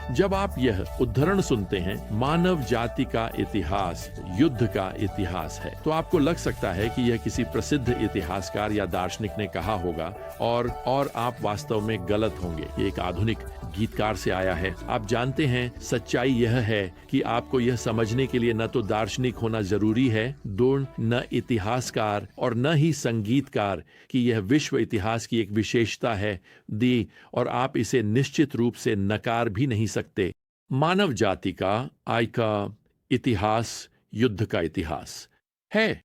जब आप यह उद्धरण सुनते हैं, मानव जाति का इतिहास युद्ध का इतिहास है, तो आपको लग सकता है कि यह किसी प्रसिद्ध इतिहासकार या दार्शनिक ने कहा होगा और आप वास्तव में गलत होंगे। ये एक आधुनिक गीतकार से आया है। आप जानते हैं, सच्चाई यह है कि आपको यह समझने के लिए न तो दार्शनिक होना जरूरी है, न इतिहासकार और न ही संगीतकार, कि यह विश्व इतिहास की एक विशेषता है दी, और आप इसे निश्चित रूप से नकार भी नहीं सकते। मानव जाति का आय का इतिहास युद्ध का इतिहास है।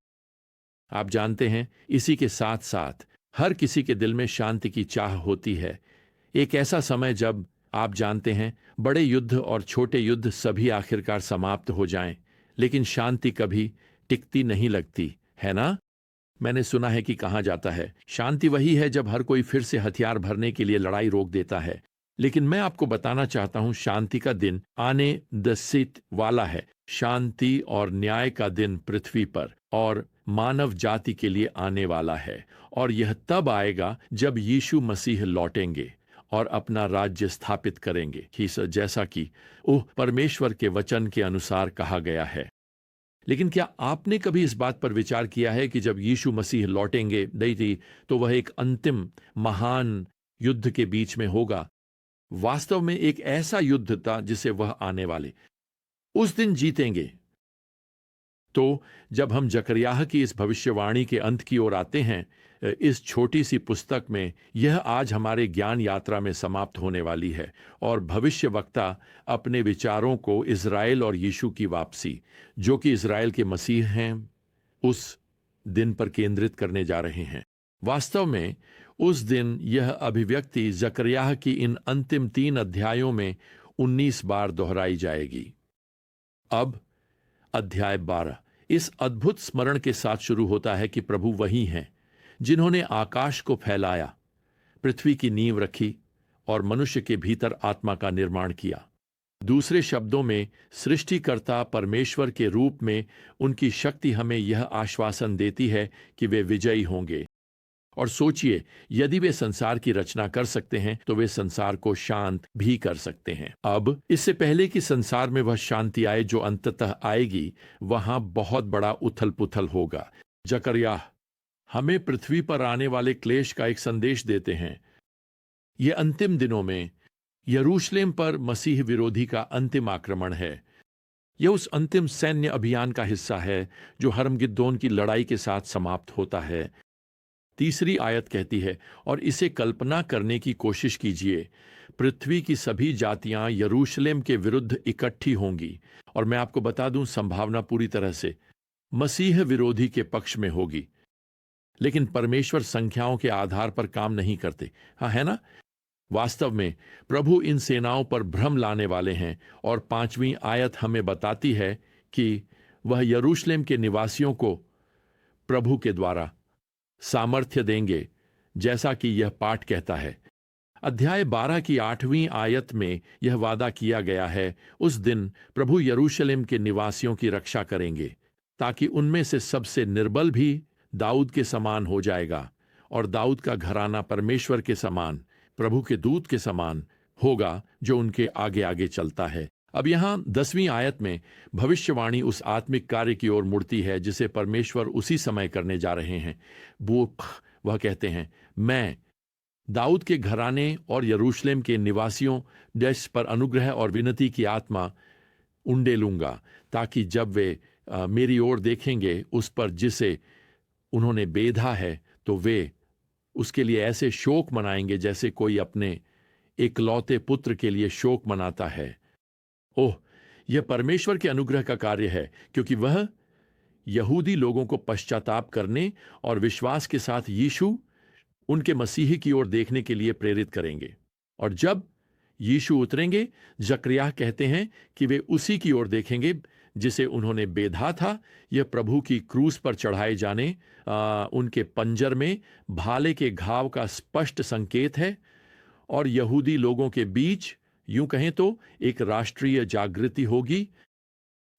आप जानते हैं, इसी के साथ साथ हर किसी के दिल में शांति की चाह होती है। एक ऐसा समय जब आप जानते हैं, बड़े युद्ध और छोटे युद्ध सभी आखिरकार समाप्त हो जाएं, लेकिन शांति कभी टिकती नहीं लगती, है ना? मैंने सुना है कि कहा जाता है, शांति वही है जब हर कोई फिर से हथियार भरने के लिए लड़ाई रोक देता है। लेकिन मैं आपको बताना चाहता हूं, शांति का दिन आने दसित वाला है। शांति और न्याय का दिन पृथ्वी पर और मानव जाति के लिए आने वाला है, और यह तब आएगा जब यीशु मसीह लौटेंगे और अपना राज्य स्थापित करेंगे, जैसा कि परमेश्वर के वचन के अनुसार कहा गया है। लेकिन क्या आपने कभी इस बात पर विचार किया है कि जब यीशु मसीह लौटेंगे तो वह एक अंतिम महान युद्ध के बीच में होगा? वास्तव में एक ऐसा युद्ध था जिसे वह आने वाले उस दिन जीतेंगे। तो जब हम जकरियाह की इस भविष्यवाणी के अंत की ओर आते हैं, इस छोटी सी पुस्तक में, यह आज हमारे ज्ञान यात्रा में समाप्त होने वाली है, और भविष्यवक्ता अपने विचारों को इज़राइल और यीशु की वापसी, जो कि इज़राइल के मसीह हैं, उस दिन पर केंद्रित करने जा रहे हैं। वास्तव में उस दिन यह अभिव्यक्ति जकरियाह की इन अंतिम 3 अध्यायों में 19 बार दोहराई जाएगी। अब अध्याय 12 इस अद्भुत स्मरण के साथ शुरू होता है कि प्रभु वही हैं जिन्होंने आकाश को फैलाया, पृथ्वी की नींव रखी और मनुष्य के भीतर आत्मा का निर्माण किया। दूसरे शब्दों में, सृष्टिकर्ता परमेश्वर के रूप में उनकी शक्ति हमें यह आश्वासन देती है कि वे विजयी होंगे। और सोचिए, यदि वे संसार की रचना कर सकते हैं तो वे संसार को शांत भी कर सकते हैं। अब इससे पहले कि संसार में वह शांति आए जो अंततः आएगी, वहां बहुत बड़ा उथल पुथल होगा। जकरियाह हमें पृथ्वी पर आने वाले क्लेश का एक संदेश देते हैं। ये अंतिम दिनों में यरूशलेम पर मसीह विरोधी का अंतिम आक्रमण है। यह उस अंतिम सैन्य अभियान का हिस्सा है जो हरमगिद्दोन की लड़ाई के साथ समाप्त होता है। तीसरी आयत कहती है, और इसे कल्पना करने की कोशिश कीजिए, पृथ्वी की सभी जातियां यरूशलेम के विरुद्ध इकट्ठी होंगी। और मैं आपको बता दूं, संभावना पूरी तरह से मसीह विरोधी के पक्ष में होगी। लेकिन परमेश्वर संख्याओं के आधार पर काम नहीं करते, हाँ, है ना? वास्तव में प्रभु इन सेनाओं पर भ्रम लाने वाले हैं, और 5वीं आयत हमें बताती है कि वह यरूशलेम के निवासियों को प्रभु के द्वारा सामर्थ्य देंगे, जैसा कि यह पाठ कहता है। अध्याय 12 की 8वीं आयत में यह वादा किया गया है, उस दिन प्रभु यरूशलेम के निवासियों की रक्षा करेंगे, ताकि उनमें से सबसे निर्बल भी दाऊद के समान हो जाएगा, और दाऊद का घराना परमेश्वर के समान, प्रभु के दूत के समान होगा, जो उनके आगे आगे चलता है। अब यहां 10वीं आयत में भविष्यवाणी उस आत्मिक कार्य की ओर मुड़ती है जिसे परमेश्वर उसी समय करने जा रहे हैं। वह कहते हैं, मैं दाऊद के घराने और यरूशलेम के निवासियों देश पर अनुग्रह और विनती की आत्मा उंडेलूंगा, ताकि जब वे मेरी ओर देखेंगे, उस पर जिसे उन्होंने बेधा है, तो वे उसके लिए ऐसे शोक मनाएंगे जैसे कोई अपने इकलौते पुत्र के लिए शोक मनाता है। ओह, यह परमेश्वर के अनुग्रह का कार्य है, क्योंकि वह यहूदी लोगों को पश्चाताप करने और विश्वास के साथ यीशु, उनके मसीही की ओर देखने के लिए प्रेरित करेंगे। और जब यीशु उतरेंगे, जकरियाह कहते हैं कि वे उसी की ओर देखेंगे जिसे उन्होंने बेधा था। यह प्रभु की क्रूस पर चढ़ाए जाने, उनके पंजर में भाले के घाव का स्पष्ट संकेत है। और यहूदी लोगों के बीच, यूं कहें तो, एक राष्ट्रीय जागृति होगी।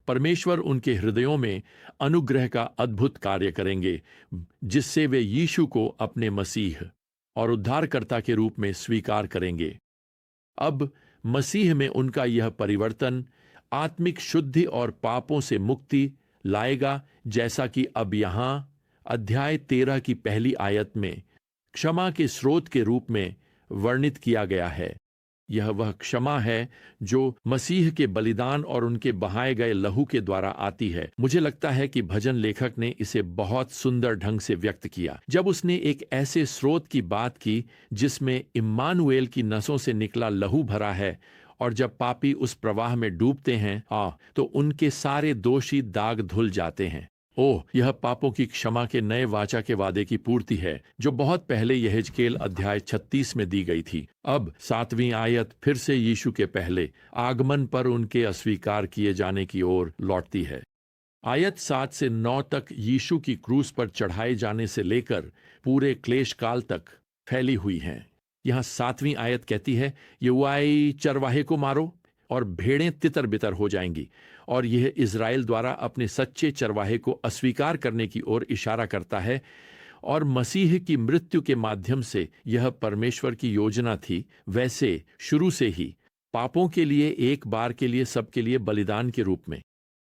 परमेश्वर उनके हृदयों में अनुग्रह का अद्भुत कार्य करेंगे, जिससे वे यीशु को अपने मसीह और उद्धारकर्ता के रूप में स्वीकार करेंगे। अब मसीह में उनका यह परिवर्तन आत्मिक शुद्धि और पापों से मुक्ति लाएगा, जैसा कि अब यहां अध्याय 13 की पहली आयत में क्षमा के स्रोत के रूप में वर्णित किया गया है। यह वह क्षमा है जो मसीह के बलिदान और उनके बहाए गए लहू के द्वारा आती है। मुझे लगता है कि भजन लेखक ने इसे बहुत सुंदर ढंग से व्यक्त किया जब उसने एक ऐसे स्रोत की बात की जिसमें इम्मानुएल की नसों से निकला लहू भरा है, और जब पापी उस प्रवाह में डूबते हैं तो उनके सारे दोषी दाग धुल जाते हैं। ओह, यह पापों की क्षमा के नए वाचा के वादे की पूर्ति है जो बहुत पहले यहेजकेल अध्याय 36 में दी गई थी। अब 7वीं आयत फिर से यीशु के पहले आगमन पर उनके अस्वीकार किए जाने की ओर लौटती है। आयत 7 से 9 तक यीशु की क्रूस पर चढ़ाए जाने से लेकर पूरे क्लेश काल तक फैली हुई हैं। यहाँ 7वीं आयत कहती है, युवाई चरवाहे को मारो और भेड़ें तितर बितर हो जाएंगी, और यह इज़राइल द्वारा अपने सच्चे चरवाहे को अस्वीकार करने की ओर इशारा करता है। और मसीह की मृत्यु के माध्यम से यह परमेश्वर की योजना थी, वैसे शुरू से ही पापों के लिए एक बार के लिए सबके लिए बलिदान के रूप में,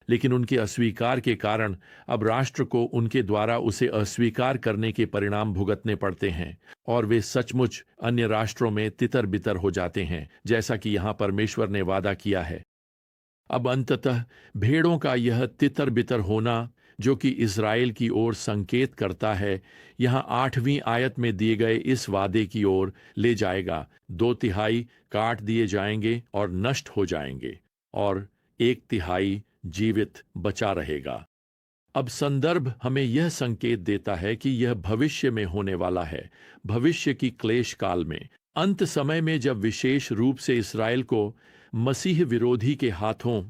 लेकिन उनके अस्वीकार के कारण अब राष्ट्र को उनके द्वारा उसे अस्वीकार करने के परिणाम भुगतने पड़ते हैं, और वे सचमुच अन्य राष्ट्रों में तितर बितर हो जाते हैं, जैसा कि यहाँ परमेश्वर ने वादा किया है। अब अंततः भेड़ों का यह तितर बितर होना, जो कि इज़राइल की ओर संकेत करता है, यहाँ 8वीं आयत में दिए गए इस वादे की ओर ले जाएगा। 2/3 काट दिए जाएंगे और नष्ट हो जाएंगे, और 1/3 जीवित बचा रहेगा। अब संदर्भ हमें यह संकेत देता है कि यह भविष्य में होने वाला है, भविष्य की क्लेश काल में, अंत समय में, जब विशेष रूप से इस्राएल को मसीह विरोधी के हाथों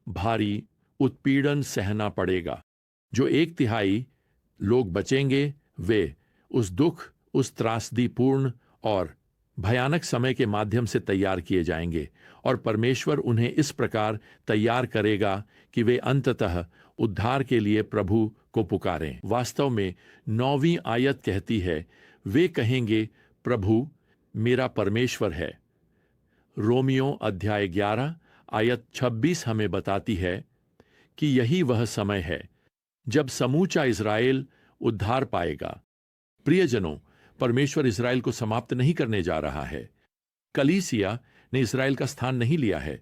भारी उत्पीड़न सहना पड़ेगा। जो 1/3 लोग बचेंगे वे उस दुख, उस त्रासदीपूर्ण और भयानक समय के माध्यम से तैयार किए जाएंगे, और परमेश्वर उन्हें इस प्रकार तैयार करेगा कि वे अंततः उद्धार के लिए प्रभु को पुकारें। वास्तव में 9वीं आयत कहती है, वे कहेंगे, प्रभु मेरा परमेश्वर है। रोमियो अध्याय 11 आयत 26 हमें बताती है कि यही वह समय है जब समूचा इज़राइल उद्धार पाएगा। प्रियजनों, परमेश्वर इज़राइल को समाप्त नहीं करने जा रहा है। कलीसिया ने इज़राइल का स्थान नहीं लिया है।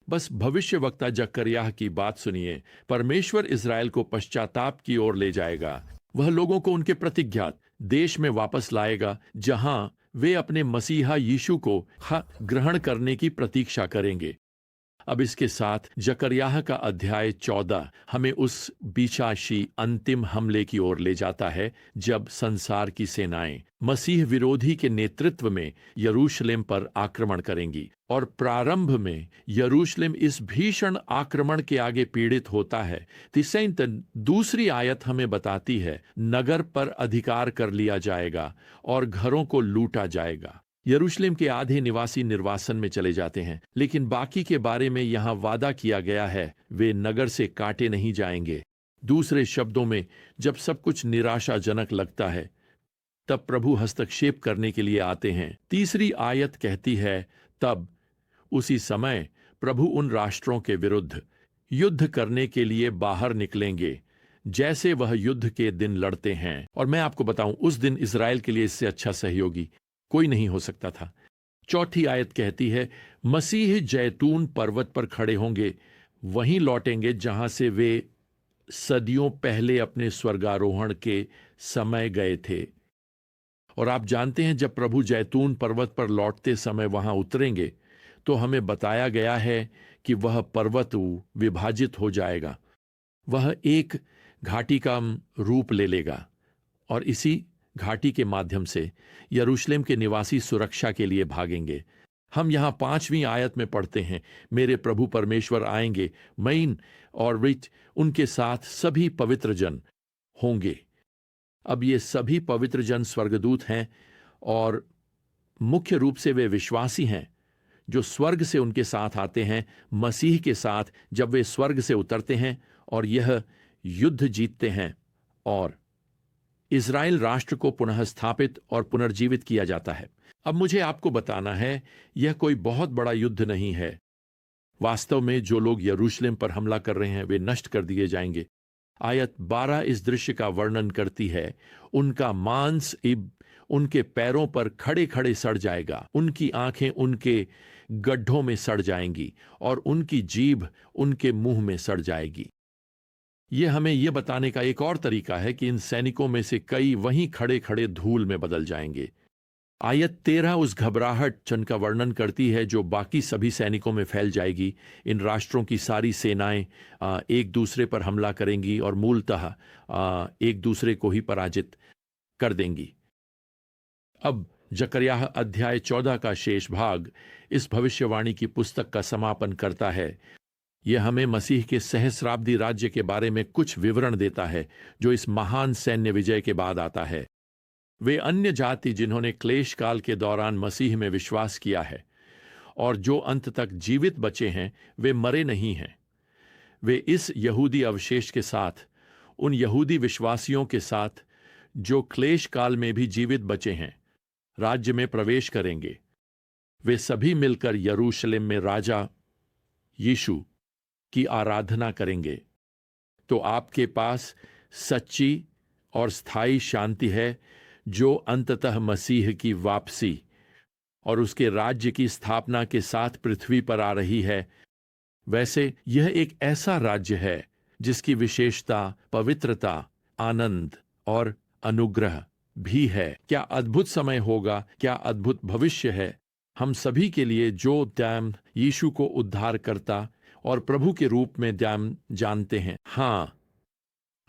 बस भविष्यवक्ता जकर्याह की बात सुनिए। परमेश्वर इज़राइल को पश्चाताप की ओर ले जाएगा। वह लोगों को उनके प्रतिज्ञात देश में वापस लाएगा, जहां वे अपने मसीहा यीशु को ग्रहण करने की प्रतीक्षा करेंगे। अब इसके साथ जकर्याह का अध्याय 14 हमें उस बिचाशी अंतिम हमले की ओर ले जाता है, जब संसार की सेनाएं मसीह विरोधी के नेतृत्व में यरूशलेम पर आक्रमण करेंगी। और प्रारंभ में यरूशलेम इस भीषण आक्रमण के आगे पीड़ित होता है। दूसरी आयत हमें बताती है, नगर पर अधिकार कर लिया जाएगा और घरों को लूटा जाएगा। यरूशलेम के आधे निवासी निर्वासन में चले जाते हैं, लेकिन बाकी के बारे में यहाँ वादा किया गया है, वे नगर से काटे नहीं जाएंगे। दूसरे शब्दों में, जब सब कुछ निराशाजनक लगता है, तब प्रभु हस्तक्षेप करने के लिए आते हैं। तीसरी आयत कहती है, तब उसी समय प्रभु उन राष्ट्रों के विरुद्ध युद्ध करने के लिए बाहर निकलेंगे, जैसे वह युद्ध के दिन लड़ते हैं। और मैं आपको बताऊं, उस दिन इज़राइल के लिए इससे अच्छा सहयोगी कोई नहीं हो सकता था। चौथी आयत कहती है, मसीह जैतून पर्वत पर खड़े होंगे, वहीं लौटेंगे जहां से वे सदियों पहले अपने स्वर्गारोहण के समय गए थे। और आप जानते हैं, जब प्रभु जैतून पर्वत पर लौटते समय वहां उतरेंगे, तो हमें बताया गया है कि वह पर्वत विभाजित हो जाएगा, वह एक घाटी का रूप ले लेगा, और इसी घाटी के माध्यम से यरूशलेम के निवासी सुरक्षा के लिए भागेंगे। हम यहाँ 5वीं आयत में पढ़ते हैं, मेरे प्रभु परमेश्वर आएंगे, मैन और रिच उनके साथ सभी पवित्र जन होंगे। अब ये सभी पवित्र जन स्वर्गदूत हैं, और मुख्य रूप से वे विश्वासी हैं जो स्वर्ग से उनके साथ आते हैं, मसीह के साथ जब वे स्वर्ग से उतरते हैं और यह युद्ध जीतते हैं और इज़राइल राष्ट्र को पुनः स्थापित और पुनर्जीवित किया जाता है। अब मुझे आपको बताना है, यह कोई बहुत बड़ा युद्ध नहीं है। वास्तव में जो लोग यरूशलेम पर हमला कर रहे हैं वे नष्ट कर दिए जाएंगे। आयत 12 इस दृश्य का वर्णन करती है। उनका मांस उनके पैरों पर खड़े खड़े सड़ जाएगा, उनकी आंखें उनके गड्ढों में सड़ जाएंगी और उनकी जीभ उनके मुंह में सड़ जाएगी। यह हमें यह बताने का एक और तरीका है कि इन सैनिकों में से कई वहीं खड़े खड़े धूल में बदल जाएंगे। आयत 13 उस घबराहट चन का वर्णन करती है जो बाकी सभी सैनिकों में फैल जाएगी। इन राष्ट्रों की सारी सेनाएं एक दूसरे पर हमला करेंगी और मूलतः एक दूसरे को ही पराजित कर देंगी। अब जकर्याह अध्याय 14 का शेष भाग इस भविष्यवाणी की पुस्तक का समापन करता है। यह हमें मसीह के सहस्राब्दी राज्य के बारे में कुछ विवरण देता है जो इस महान सैन्य विजय के बाद आता है। वे अन्य जाति जिन्होंने क्लेश काल के दौरान मसीह में विश्वास किया है और जो अंत तक जीवित बचे हैं, वे मरे नहीं हैं। वे इस यहूदी अवशेष के साथ, उन यहूदी विश्वासियों के साथ जो क्लेश काल में भी जीवित बचे हैं, राज्य में प्रवेश करेंगे। वे सभी मिलकर यरूशलेम में राजा यीशु की आराधना करेंगे। तो आपके पास सच्ची और स्थायी शांति है जो अंततः मसीह की वापसी और उसके राज्य की स्थापना के साथ पृथ्वी पर आ रही है। वैसे यह एक ऐसा राज्य है जिसकी विशेषता पवित्रता, आनंद और अनुग्रह भी है। क्या अद्भुत समय होगा, क्या अद्भुत भविष्य है हम सभी के लिए जो दैम यीशु को उद्धारकर्ता और प्रभु के रूप में दैम जानते हैं। हाँ,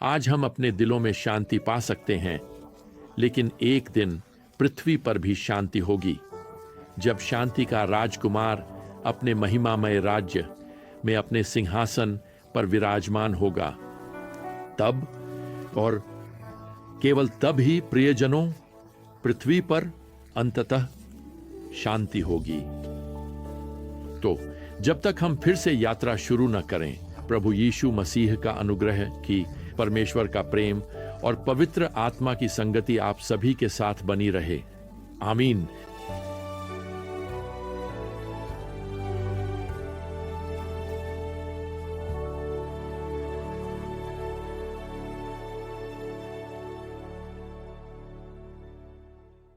आज हम अपने दिलों में शांति पा सकते हैं, लेकिन एक दिन पृथ्वी पर भी शांति होगी जब शांति का राजकुमार अपने महिमामय राज्य में अपने सिंहासन पर विराजमान होगा। तब और केवल तब ही प्रियजनों पृथ्वी पर अंततः शांति होगी। तो जब तक हम फिर से यात्रा शुरू न करें, प्रभु यीशु मसीह का अनुग्रह की, परमेश्वर का प्रेम और पवित्र आत्मा की संगति आप सभी के साथ बनी रहे। आमीन।